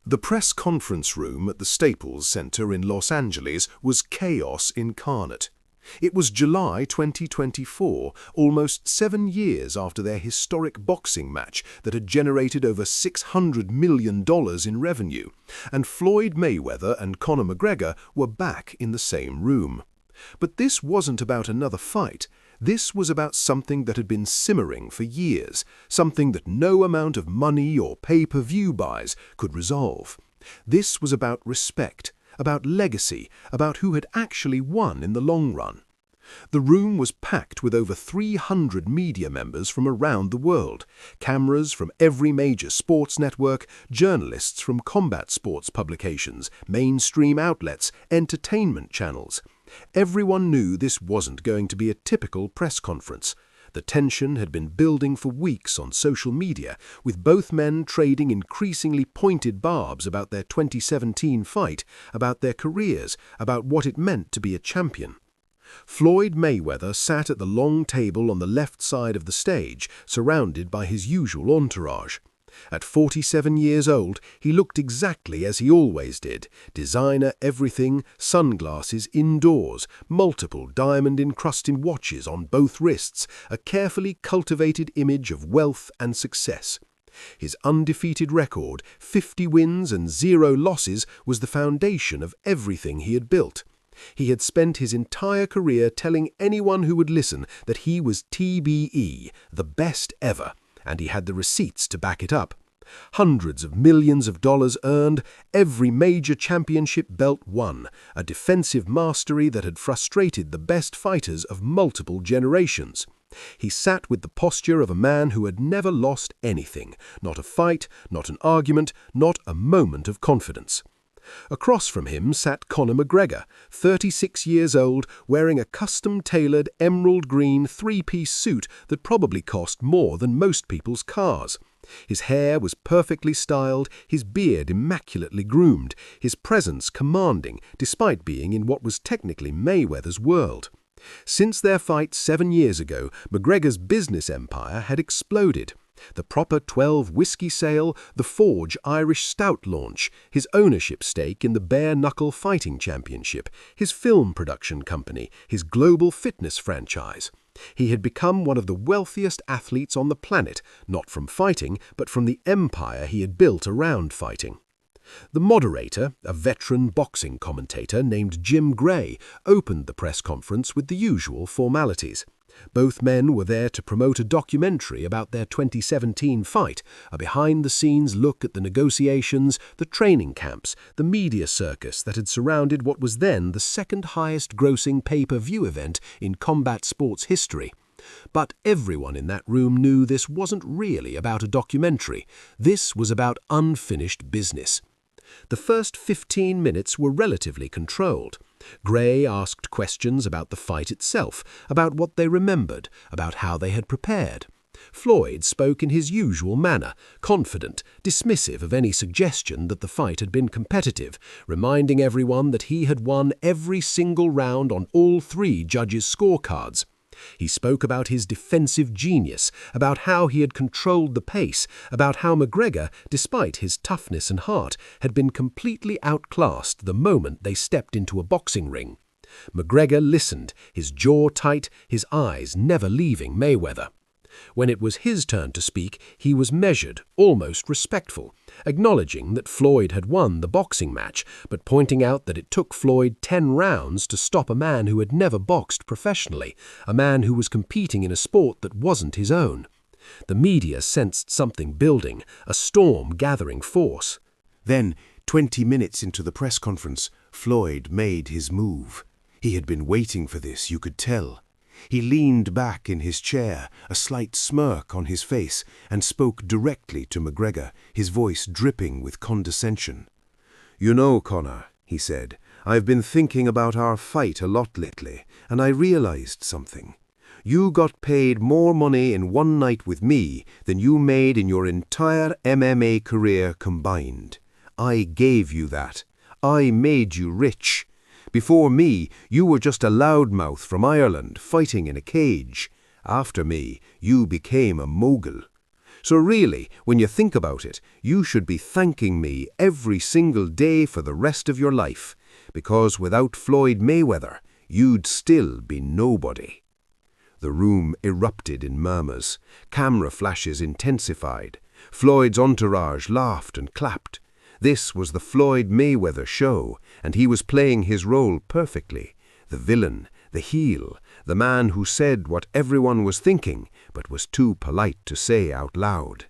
The press conference room at the Staples Center in Los Angeles was chaos incarnate. It was July 2024, almost 7 years after their historic boxing match that had generated over $600 million in revenue, and Floyd Mayweather and Conor McGregor were back in the same room. But this wasn't about another fight. This was about something that had been simmering for years, something that no amount of money or pay-per-view buys could resolve. This was about respect, about legacy, about who had actually won in the long run. The room was packed with over 300 media members from around the world, cameras from every major sports network, journalists from combat sports publications, mainstream outlets, entertainment channels. Everyone knew this wasn't going to be a typical press conference. The tension had been building for weeks on social media, with both men trading increasingly pointed barbs about their 2017 fight, about their careers, about what it meant to be a champion. Floyd Mayweather sat at the long table on the left side of the stage, surrounded by his usual entourage. At 47 years old, he looked exactly as he always did: designer everything, sunglasses indoors, multiple diamond-encrusted watches on both wrists, a carefully cultivated image of wealth and success. His undefeated record, 50 wins and 0 losses, was the foundation of everything he had built. He had spent his entire career telling anyone who would listen that he was TBE, the best ever, and he had the receipts to back it up. Hundreds of millions of dollars earned, every major championship belt won, a defensive mastery that had frustrated the best fighters of multiple generations. He sat with the posture of a man who had never lost anything, not a fight, not an argument, not a moment of confidence. Across from him sat Conor McGregor, 36 years old, wearing a custom-tailored emerald green 3-piece suit that probably cost more than most people's cars. His hair was perfectly styled, his beard immaculately groomed, his presence commanding, despite being in what was technically Mayweather's world. Since their fight 7 years ago, McGregor's business empire had exploded. The Proper 12 whiskey sale, the Forge Irish Stout launch, his ownership stake in the Bare Knuckle Fighting Championship, his film production company, his global fitness franchise. He had become one of the wealthiest athletes on the planet, not from fighting, but from the empire he had built around fighting. The moderator, a veteran boxing commentator named Jim Gray, opened the press conference with the usual formalities. Both men were there to promote a documentary about their 2017 fight, a behind-the-scenes look at the negotiations, the training camps, the media circus that had surrounded what was then the second-highest-grossing pay-per-view event in combat sports history. But everyone in that room knew this wasn't really about a documentary. This was about unfinished business. The first 15 minutes were relatively controlled. Gray asked questions about the fight itself, about what they remembered, about how they had prepared. Floyd spoke in his usual manner, confident, dismissive of any suggestion that the fight had been competitive, reminding everyone that he had won every single round on all 3 judges' scorecards. He spoke about his defensive genius, about how he had controlled the pace, about how McGregor, despite his toughness and heart, had been completely outclassed the moment they stepped into a boxing ring. McGregor listened, his jaw tight, his eyes never leaving Mayweather. When it was his turn to speak, he was measured, almost respectful, acknowledging that Floyd had won the boxing match, but pointing out that it took Floyd 10 rounds to stop a man who had never boxed professionally, a man who was competing in a sport that wasn't his own. The media sensed something building, a storm gathering force. Then, 20 minutes into the press conference, Floyd made his move. He had been waiting for this, you could tell. He leaned back in his chair, a slight smirk on his face, and spoke directly to McGregor, his voice dripping with condescension. "You know, Conor," he said, "I've been thinking about our fight a lot lately, and I realized something. You got paid more money in one night with me than you made in your entire MMA career combined. I gave you that. I made you rich. Before me, you were just a loudmouth from Ireland fighting in a cage. After me, you became a mogul. So really, when you think about it, you should be thanking me every single day for the rest of your life, because without Floyd Mayweather, you'd still be nobody." The room erupted in murmurs. Camera flashes intensified. Floyd's entourage laughed and clapped. This was the Floyd Mayweather show, and he was playing his role perfectly. The villain, the heel, the man who said what everyone was thinking, but was too polite to say out loud.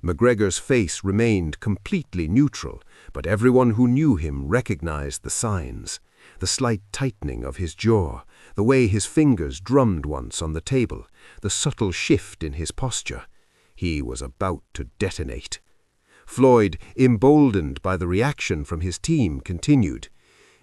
McGregor's face remained completely neutral, but everyone who knew him recognized the signs. The slight tightening of his jaw, the way his fingers drummed once on the table, the subtle shift in his posture. He was about to detonate. Floyd, emboldened by the reaction from his team, continued.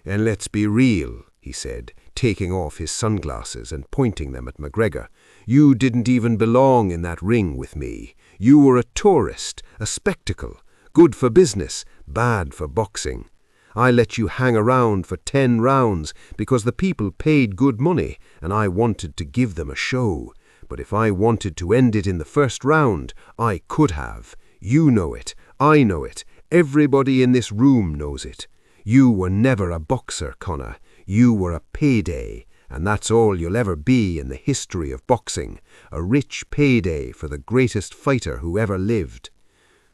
"And let's be real," he said, taking off his sunglasses and pointing them at McGregor. "You didn't even belong in that ring with me. You were a tourist, a spectacle, good for business, bad for boxing. I let you hang around for 10 rounds because the people paid good money and I wanted to give them a show. But if I wanted to end it in the first round, I could have. You know it. I know it. Everybody in this room knows it. You were never a boxer, Conor. You were a payday, and that's all you'll ever be in the history of boxing. A rich payday for the greatest fighter who ever lived."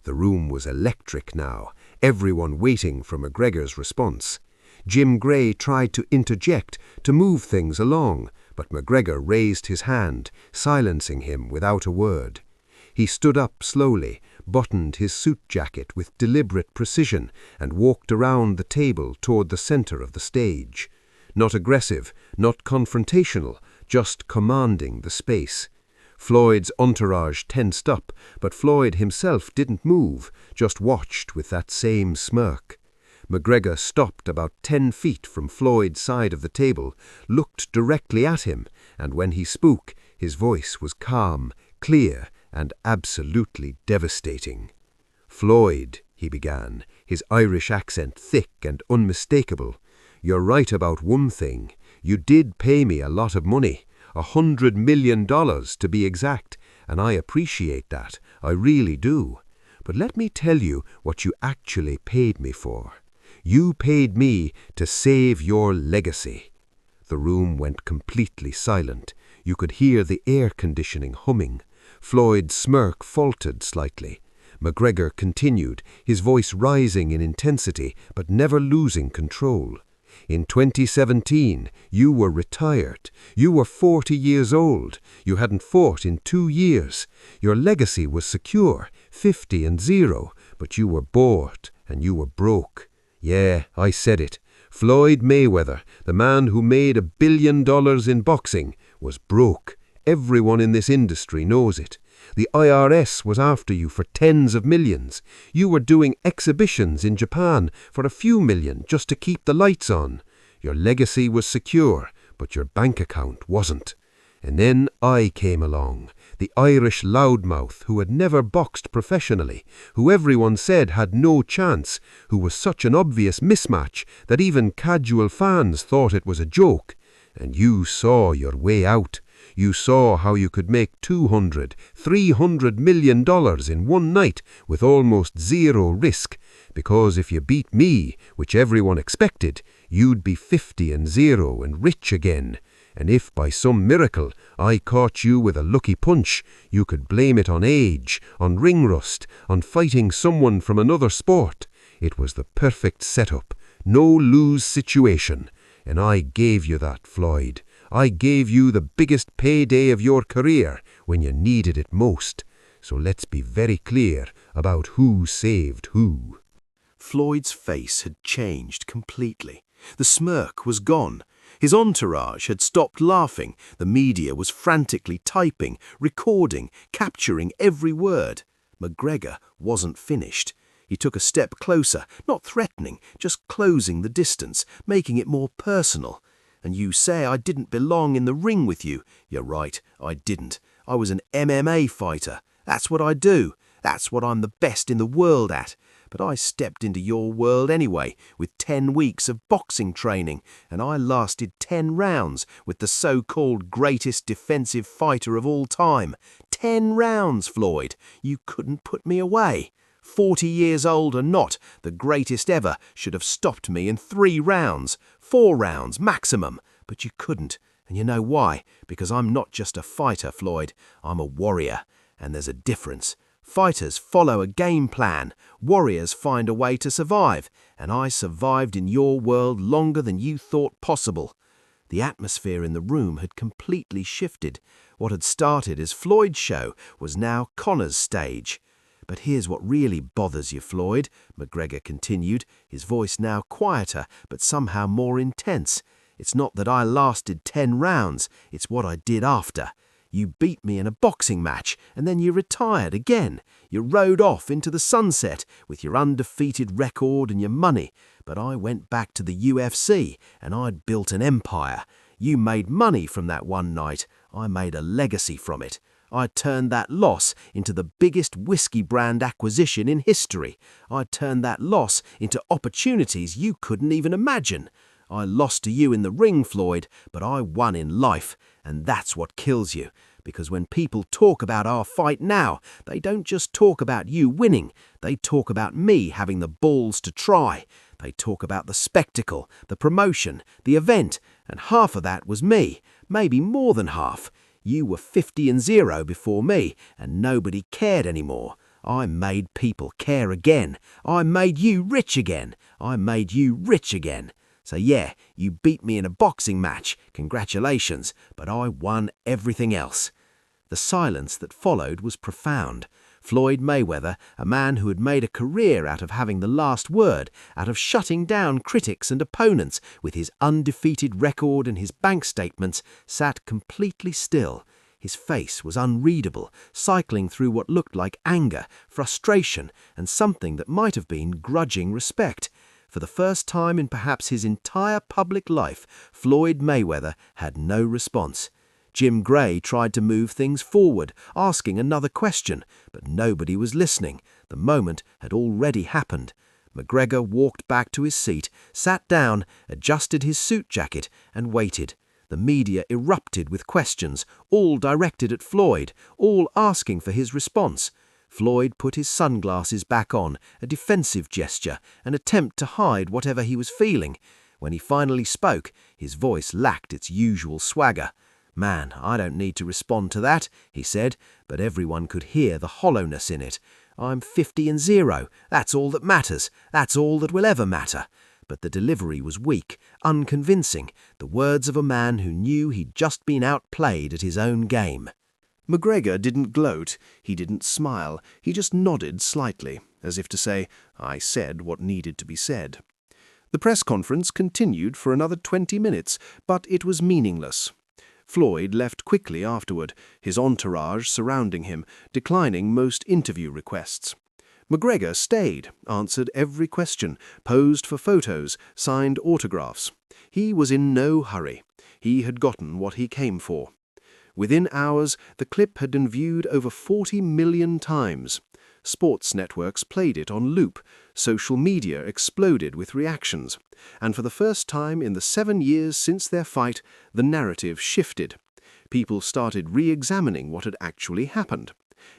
The room was electric now, everyone waiting for McGregor's response. Jim Gray tried to interject, to move things along, but McGregor raised his hand, silencing him without a word. He stood up slowly, buttoned his suit jacket with deliberate precision, and walked around the table toward the center of the stage. Not aggressive, not confrontational, just commanding the space. Floyd's entourage tensed up, but Floyd himself didn't move, just watched with that same smirk. McGregor stopped about 10 feet from Floyd's side of the table, looked directly at him, and when he spoke, his voice was calm, clear, and absolutely devastating. "Floyd," he began, his Irish accent thick and unmistakable, "you're right about one thing. You did pay me a lot of money, $100 million to be exact, and I appreciate that, I really do. But let me tell you what you actually paid me for. You paid me to save your legacy." The room went completely silent. You could hear the air conditioning humming. Floyd's smirk faltered slightly. McGregor continued, his voice rising in intensity but never losing control. "In 2017, you were retired. You were 40 years old. You hadn't fought in 2 years. Your legacy was secure, 50-0, but you were bought and you were broke. Yeah, I said it. Floyd Mayweather, the man who made $1 billion in boxing, was broke. Everyone in this industry knows it. The IRS was after you for tens of millions. You were doing exhibitions in Japan for a few million just to keep the lights on. Your legacy was secure, but your bank account wasn't. And then I came along, the Irish loudmouth who had never boxed professionally, who everyone said had no chance, who was such an obvious mismatch that even casual fans thought it was a joke. And you saw your way out. You saw how you could make $200, $300 million in one night with almost zero risk, because if you beat me, which everyone expected, you'd be 50-0 and rich again. And if by some miracle I caught you with a lucky punch, you could blame it on age, on ring rust, on fighting someone from another sport. It was the perfect setup, no lose situation. And I gave you that, Floyd. I gave you the biggest payday of your career when you needed it most. So let's be very clear about who saved who." Floyd's face had changed completely. The smirk was gone. His entourage had stopped laughing. The media was frantically typing, recording, capturing every word. McGregor wasn't finished. He took a step closer, not threatening, just closing the distance, making it more personal. "And you say I didn't belong in the ring with you. You're right, I didn't. I was an MMA fighter. That's what I do. That's what I'm the best in the world at. but I stepped into your world anyway, with 10 weeks of boxing training, and I lasted 10 rounds with the so-called greatest defensive fighter of all time. 10 rounds, Floyd. You couldn't put me away. 40 years old or not, the greatest ever should have stopped me in 3 rounds, 4 rounds maximum, but you couldn't. And you know why? Because I'm not just a fighter, Floyd. I'm a warrior. And there's a difference. Fighters follow a game plan. Warriors find a way to survive. And I survived in your world longer than you thought possible. The atmosphere in the room had completely shifted. What had started as Floyd's show was now Conor's stage. But here's what really bothers you, Floyd, McGregor continued, his voice now quieter but somehow more intense. It's not that I lasted 10 rounds, it's what I did after. You beat me in a boxing match, and then you retired again. You rode off into the sunset with your undefeated record and your money. But I went back to the UFC, and I'd built an empire. You made money from that one night. I made a legacy from it. I turned that loss into the biggest whiskey brand acquisition in history. I turned that loss into opportunities you couldn't even imagine. I lost to you in the ring, Floyd, but I won in life, and that's what kills you. Because when people talk about our fight now, they don't just talk about you winning. They talk about me having the balls to try. They talk about the spectacle, the promotion, the event, and half of that was me, maybe more than half. You were 50-0 before me, and nobody cared anymore. I made people care again. I made you rich again. I made you rich again. So yeah, you beat me in a boxing match, congratulations, but I won everything else. The silence that followed was profound. Floyd Mayweather, a man who had made a career out of having the last word, out of shutting down critics and opponents with his undefeated record and his bank statements, sat completely still. His face was unreadable, cycling through what looked like anger, frustration, and something that might have been grudging respect. For the first time in perhaps his entire public life, Floyd Mayweather had no response. Jim Gray tried to move things forward, asking another question, but nobody was listening. The moment had already happened. McGregor walked back to his seat, sat down, adjusted his suit jacket, and waited. The media erupted with questions, all directed at Floyd, all asking for his response. Floyd put his sunglasses back on, a defensive gesture, an attempt to hide whatever he was feeling. When he finally spoke, his voice lacked its usual swagger. "Man, I don't need to respond to that," he said, but everyone could hear the hollowness in it. "I'm 50-0. That's all that matters. That's all that will ever matter." But the delivery was weak, unconvincing, the words of a man who knew he'd just been outplayed at his own game. McGregor didn't gloat, he didn't smile, he just nodded slightly, as if to say, "I said what needed to be said." The press conference continued for another 20 minutes, but it was meaningless. Floyd left quickly afterward, his entourage surrounding him, declining most interview requests. McGregor stayed, answered every question, posed for photos, signed autographs. He was in no hurry. He had gotten what he came for. Within hours, the clip had been viewed over 40 million times. Sports networks played it on loop. Social media exploded with reactions. And for the first time in the 7 years since their fight, the narrative shifted. People started re-examining what had actually happened.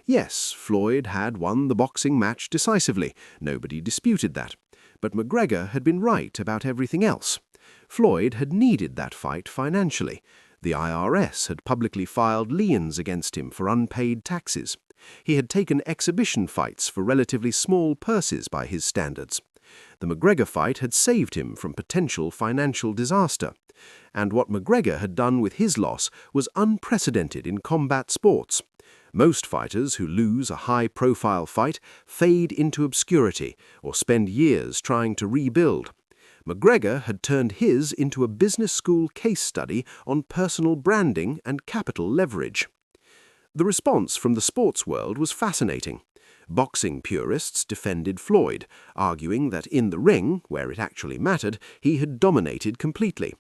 Yes, Floyd had won the boxing match decisively. Nobody disputed that. But McGregor had been right about everything else. Floyd had needed that fight financially. The IRS had publicly filed liens against him for unpaid taxes. He had taken exhibition fights for relatively small purses by his standards. The McGregor fight had saved him from potential financial disaster. And what McGregor had done with his loss was unprecedented in combat sports. Most fighters who lose a high-profile fight fade into obscurity or spend years trying to rebuild. McGregor had turned his into a business school case study on personal branding and capital leverage. The response from the sports world was fascinating. Boxing purists defended Floyd, arguing that in the ring, where it actually mattered, he had dominated completely.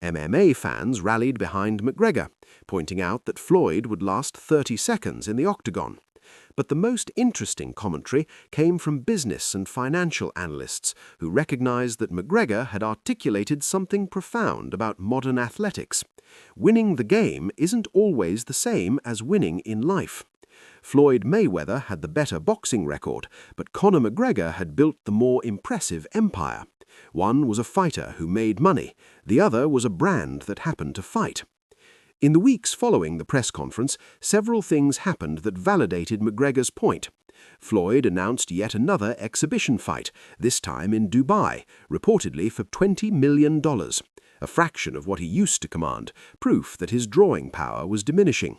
MMA fans rallied behind McGregor, pointing out that Floyd would last 30 seconds in the octagon. But the most interesting commentary came from business and financial analysts who recognized that McGregor had articulated something profound about modern athletics. Winning the game isn't always the same as winning in life. Floyd Mayweather had the better boxing record, but Conor McGregor had built the more impressive empire. One was a fighter who made money, the other was a brand that happened to fight. In the weeks following the press conference, several things happened that validated McGregor's point. Floyd announced yet another exhibition fight, this time in Dubai, reportedly for $20 million, a fraction of what he used to command, proof that his drawing power was diminishing.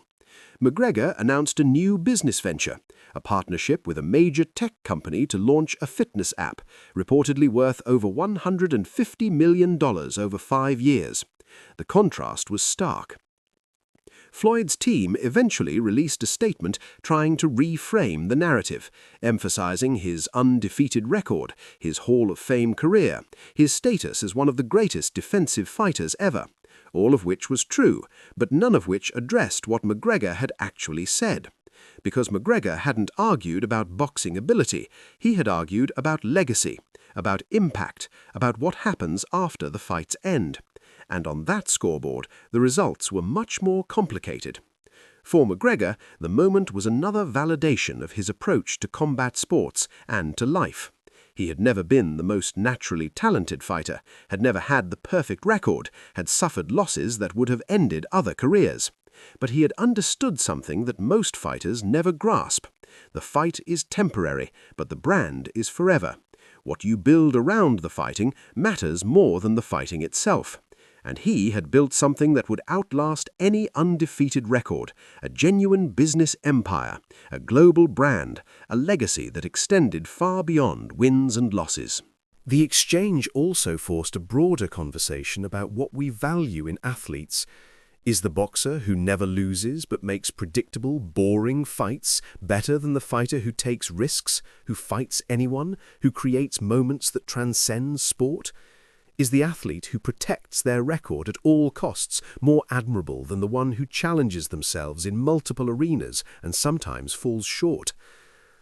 McGregor announced a new business venture, a partnership with a major tech company to launch a fitness app, reportedly worth over $150 million over 5 years. The contrast was stark. Floyd's team eventually released a statement trying to reframe the narrative, emphasizing his undefeated record, his Hall of Fame career, his status as one of the greatest defensive fighters ever, all of which was true, but none of which addressed what McGregor had actually said. Because McGregor hadn't argued about boxing ability, he had argued about legacy, about impact, about what happens after the fight's end. And on that scoreboard, the results were much more complicated. For McGregor, the moment was another validation of his approach to combat sports and to life. He had never been the most naturally talented fighter, had never had the perfect record, had suffered losses that would have ended other careers. But he had understood something that most fighters never grasp. The fight is temporary, but the brand is forever. What you build around the fighting matters more than the fighting itself. And he had built something that would outlast any undefeated record, a genuine business empire, a global brand, a legacy that extended far beyond wins and losses. The exchange also forced a broader conversation about what we value in athletes. Is the boxer who never loses but makes predictable, boring fights better than the fighter who takes risks, who fights anyone, who creates moments that transcend sport? Is the athlete who protects their record at all costs more admirable than the one who challenges themselves in multiple arenas and sometimes falls short?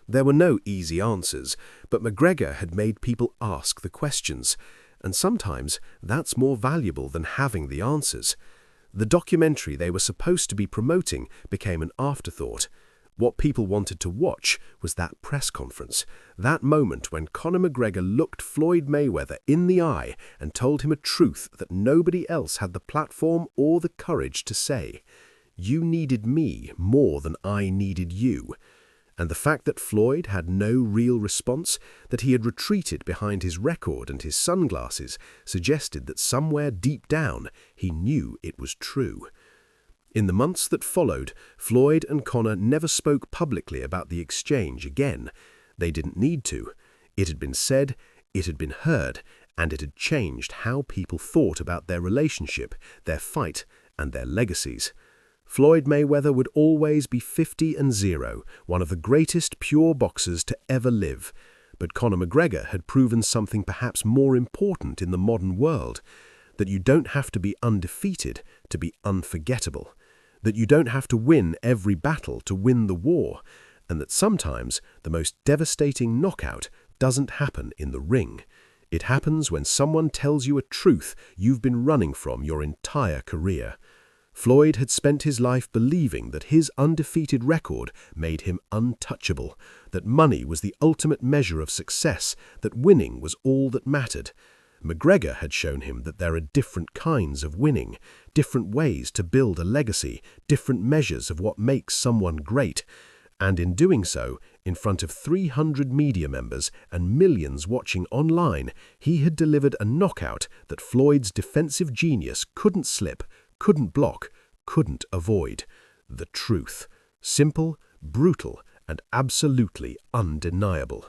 There were no easy answers, but McGregor had made people ask the questions, and sometimes that's more valuable than having the answers. The documentary they were supposed to be promoting became an afterthought. What people wanted to watch was that press conference, that moment when Conor McGregor looked Floyd Mayweather in the eye and told him a truth that nobody else had the platform or the courage to say. You needed me more than I needed you. And the fact that Floyd had no real response, that he had retreated behind his record and his sunglasses, suggested that somewhere deep down he knew it was true. In the months that followed, Floyd and Conor never spoke publicly about the exchange again. They didn't need to. It had been said, it had been heard, and it had changed how people thought about their relationship, their fight, and their legacies. Floyd Mayweather would always be 50-0, one of the greatest pure boxers to ever live. But Conor McGregor had proven something perhaps more important in the modern world, that you don't have to be undefeated to be unforgettable, that you don't have to win every battle to win the war, and that sometimes the most devastating knockout doesn't happen in the ring. It happens when someone tells you a truth you've been running from your entire career. Floyd had spent his life believing that his undefeated record made him untouchable, that money was the ultimate measure of success, that winning was all that mattered. McGregor had shown him that there are different kinds of winning, different ways to build a legacy, different measures of what makes someone great. And in doing so, in front of 300 media members and millions watching online, he had delivered a knockout that Floyd's defensive genius couldn't slip, couldn't block, couldn't avoid. The truth. Simple, brutal, and absolutely undeniable.